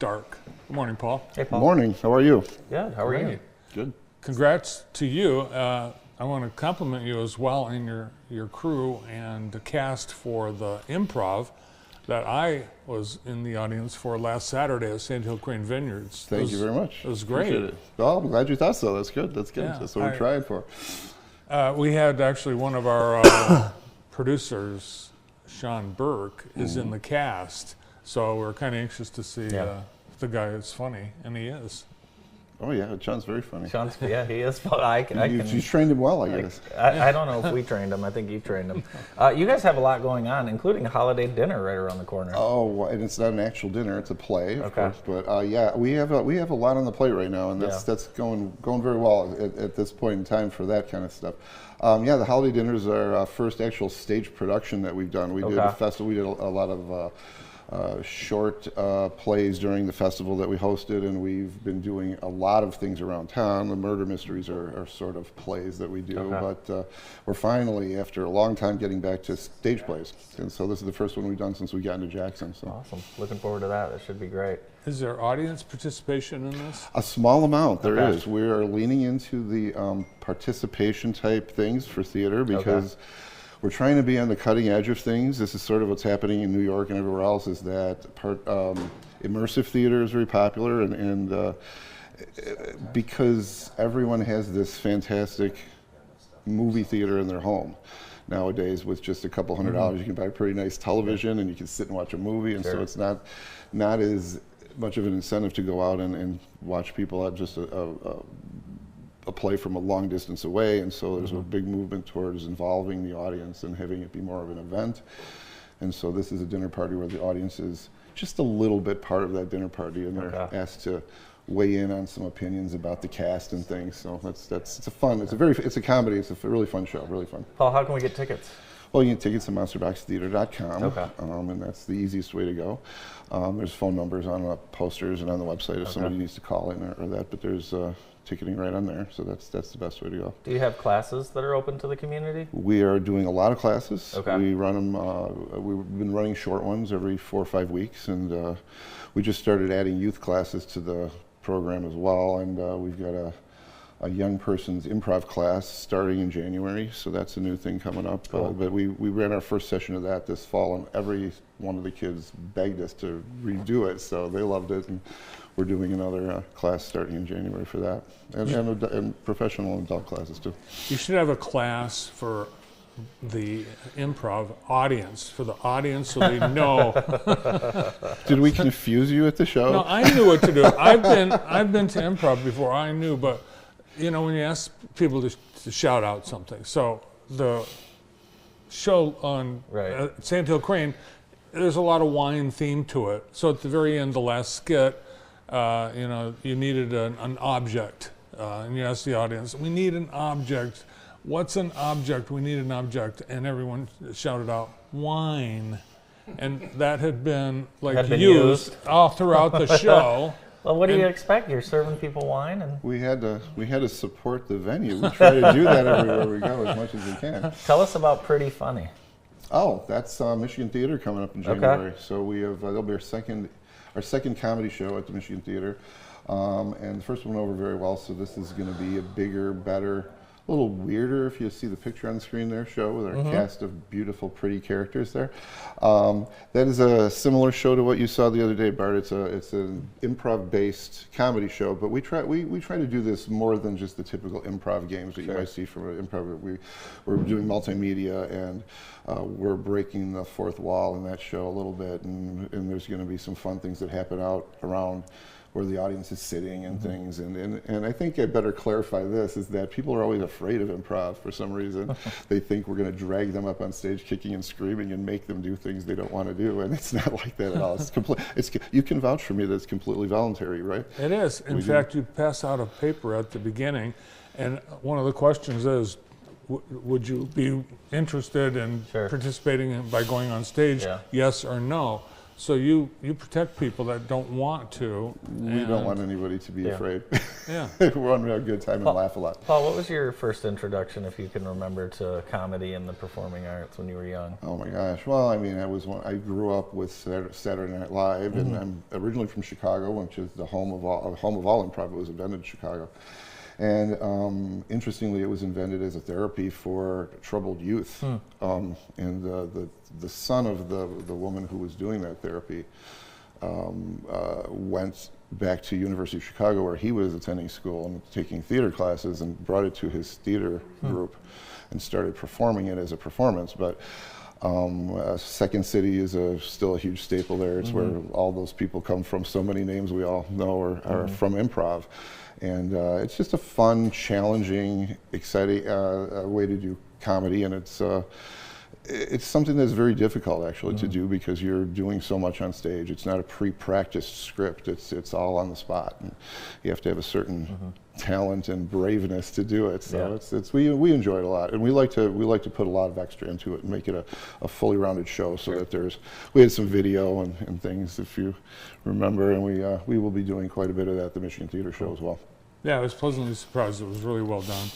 dark. Good morning, Paul. Hey, Paul. Morning. How are you? Good. How are you? Good. Congrats to you. I want to compliment you as well and your crew and the cast for the improv that I was in the audience for last Saturday at Sand Hill Crane Vineyards. Thank you very much. It was great. Appreciate it. Well, I'm glad you thought so. That's good. That's good. Yeah, That's what we're trying for. We had actually one of our producers, Sean Burke, is in the cast. So we're kind of anxious to see if the guy is funny, and he is. Oh yeah, Sean's very funny. Yeah, he is. You trained him well, I guess. I don't know if we trained him. I think you trained him. You guys have a lot going on, including a holiday dinner right around the corner. Oh, and it's not an actual dinner; it's a play, of course. But yeah, we have a lot on the plate right now, and that's going very well at this point in time for that kind of stuff. Yeah, the holiday dinner is our first actual stage production that we've done. We did a festival. We did a lot of short plays during the festival that we hosted, and we've been doing a lot of things around town. The murder mysteries are sort of plays that we do, but we're finally, after a long time, getting back to stage plays. And so this is the first one we've done since we got into Jackson. So. Awesome. Looking forward to that. That should be great. Is there audience participation in this? A small amount, there is. We are leaning into the participation type things for theater because we're trying to be on the cutting edge of things. This is sort of what's happening in New York and everywhere else, is that immersive theater is very popular, and because everyone has this fantastic movie theater in their home. Nowadays, with just a couple $100, you can buy a pretty nice television and you can sit and watch a movie, and so it's not as much of an incentive to go out and watch people at just a play from a long distance away, and so there's a big movement towards involving the audience and having it be more of an event. And so this is a dinner party where the audience is just a little bit part of that dinner party, and they're asked to weigh in on some opinions about the cast and things. So it's a comedy. It's a really fun show, really fun. Paul, how can we get tickets? Well, you can get tickets at monsterboxtheater.com, and that's the easiest way to go. There's phone numbers on the posters and on the website if somebody needs to call in or that, but there's ticketing right on there, so that's the best way to go. Do you have classes that are open to the community? We are doing a lot of classes. We run them. We've been running short ones every 4 or 5 weeks, and we just started adding youth classes to the program as well. And we've got a young person's improv class starting in January, so that's a new thing coming up. But we ran our first session of that this fall, and every one of the kids begged us to redo it, so they loved it. And we're doing another class starting in January for that, and professional and adult classes too. You should have a class for the improv audience, so they know. Did we confuse you at the show? No, I knew what to do. I've been to improv before. I knew, but you know, when you ask people to shout out something, so the show on Sand Hill Crane, there's a lot of wine theme to it. So at the very end, the last skit, you know, you needed an object, and you asked the audience, "We need an object. What's an object? We need an object." And everyone shouted out, "Wine," and that had been used all throughout the show. Well, what do you expect? You're serving people wine, and we had to support the venue. We try to do that everywhere we go as much as we can. Tell us about Pretty Funny. Oh, that's Michigan Theater coming up in January. So we have that'll be our second comedy show at the Michigan Theater, and the first one went over very well. So this is going to be a bigger, better, a little weirder, if you see the picture on the screen there, show with our cast of beautiful, pretty characters there. That is a similar show to what you saw the other day, Bart. It's an improv-based comedy show, but we try to do this more than just the typical improv games that you might see from an improv. We're doing multimedia, and we're breaking the fourth wall in that show a little bit, and there's going to be some fun things that happen out around where the audience is sitting and things, and I think I better clarify this, is that people are always afraid of improv for some reason. They think we're going to drag them up on stage kicking and screaming and make them do things they don't want to do, and it's not like that at all. You can vouch for me that it's completely voluntary, right? It is. In fact, you pass out a paper at the beginning, and one of the questions is, would you be interested in participating by going on stage, yes or no? So you protect people that don't want to. We don't want anybody to be afraid. Yeah. We want to have a good time and laugh a lot. Paul, what was your first introduction, if you can remember, to comedy and the performing arts when you were young? Oh my gosh! Well, I mean, I grew up with Saturday Night Live, and I'm originally from Chicago, which is the home of all improv. It was invented in Chicago, and interestingly, it was invented as a therapy for troubled youth. And the son of the woman who was doing that therapy went back to University of Chicago, where he was attending school and taking theater classes, and brought it to his theater group and started performing it as a performance. But Second City is still a huge staple there. It's where all those people come from. So many names we all know are from improv. And it's just a fun, challenging, exciting way to do comedy, and it's something that's very difficult actually to do, because you're doing so much on stage. It's not a pre-practiced script. It's all on the spot, and you have to have a certain talent and braveness to do it. So we enjoy it a lot, and we like to put a lot of extra into it and make it a fully rounded show. So that we had some video and things, if you remember, and we will be doing quite a bit of that at the Michigan Theater Show as well. Yeah, I was pleasantly surprised. It was really well done.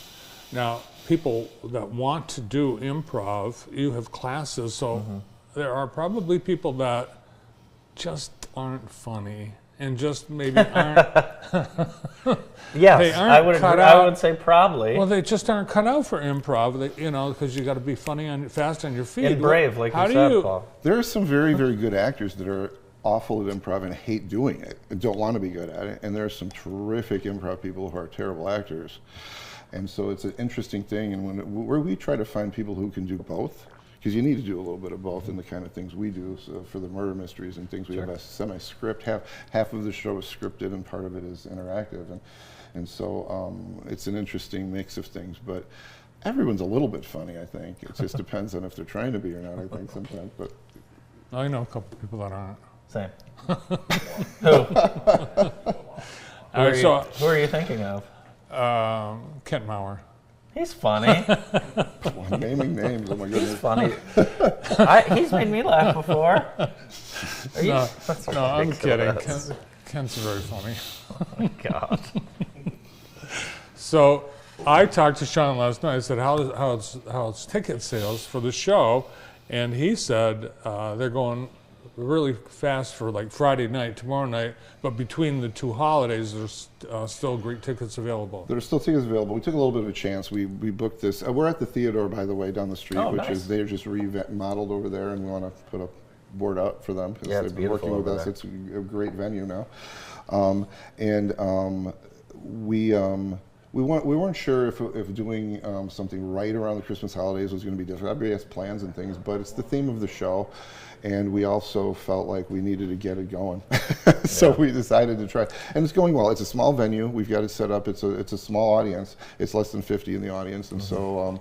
Now, people that want to do improv, you have classes, so there are probably people that just aren't funny and just maybe aren't. Yes, I would say probably. Well, they just aren't cut out for improv, because you got to be funny fast on your feet. And brave, like you said, Paul. There are some very, very good actors that are awful at improv and hate doing it and don't want to be good at it. And there are some terrific improv people who are terrible actors. And so it's an interesting thing. And where we try to find people who can do both, because you need to do a little bit of both in the kind of things we do. So for the murder mysteries and things, we have a semi-script. Half of the show is scripted and part of it is interactive. And so it's an interesting mix of things. But everyone's a little bit funny, I think. It just depends on if they're trying to be or not, I think, sometimes. But I know a couple people that aren't. Same. Who are you thinking of? Kent Maurer. He's funny. Well, naming names, oh my goodness. He's funny. He's made me laugh before. No, I'm kidding. Kent's very funny. Oh, God. So I talked to Sean last night. I said, how's ticket sales for the show? And he said they're going really fast for like Friday night, tomorrow night, but between the two holidays, there's still great tickets available. There's still tickets available. We took a little bit of a chance. We booked this. We're at the Theodore, by the way, down the street, which is they're just remodeled over there, and we want to put a board out for them because they've been working with us. It's a great venue now, we weren't sure if doing something right around the Christmas holidays was going to be difficult. Everybody has plans and things, but it's the theme of the show, and we also felt like we needed to get it going. So we decided to try, and it's going well. It's a small venue. We've got it set up. It's a small audience. It's less than 50 in the audience, and so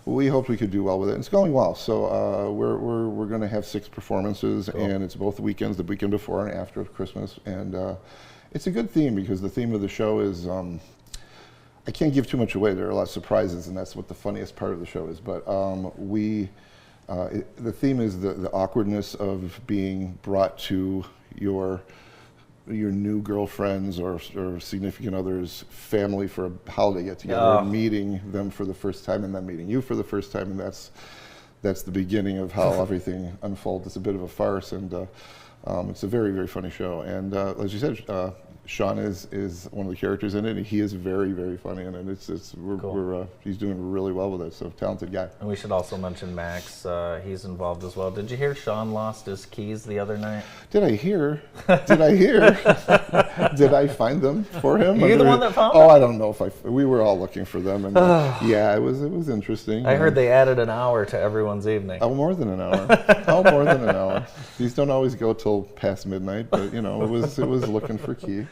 we hoped we could do well with it. It's going well. So we're going to have 6 performances, and it's both weekends, the weekend before and after Christmas, and it's a good theme because the theme of the show is. I can't give too much away. There are a lot of surprises, and that's what the funniest part of the show is. But the theme is the awkwardness of being brought to your new girlfriend's or significant other's family for a holiday get-together, and meeting them for the first time, and then meeting you for the first time, and that's the beginning of how everything unfolds. It's a bit of a farce, and it's a very, very funny show. And as you said, Sean is one of the characters in it, and he is very, very funny in it. He's doing really well with it, so talented guy. And we should also mention Max. He's involved as well. Did you hear Sean lost his keys the other night? Did I hear? Did I find them for him? Are you the one that found them? Oh, I don't know if we were all looking for them, and yeah, it was interesting. I heard they added an hour to everyone's evening. Oh, more than an hour. More than an hour. These don't always go till past midnight, but it was looking for key.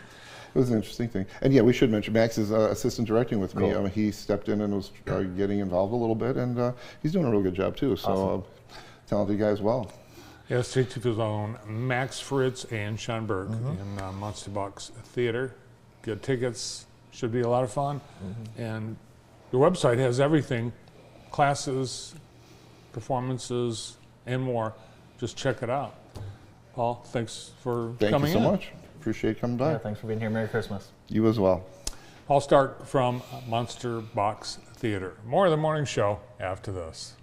It was an interesting thing. And yeah, we should mention Max is assistant directing with me. He stepped in and was getting involved a little bit, and he's doing a real good job too. So talented guy as well. Yeah, stay tuned to his own Max Fritz and Sean Burke in Monster Box Theater. Get tickets. Should be a lot of fun. And your website has everything, classes, performances, and more. Just check it out. Paul, thanks for Thank coming you so in. much. Appreciate coming by. Yeah, thanks for being here. Merry Christmas. You as well. Paul Stark from Monster Box Theater. More of the morning show after this.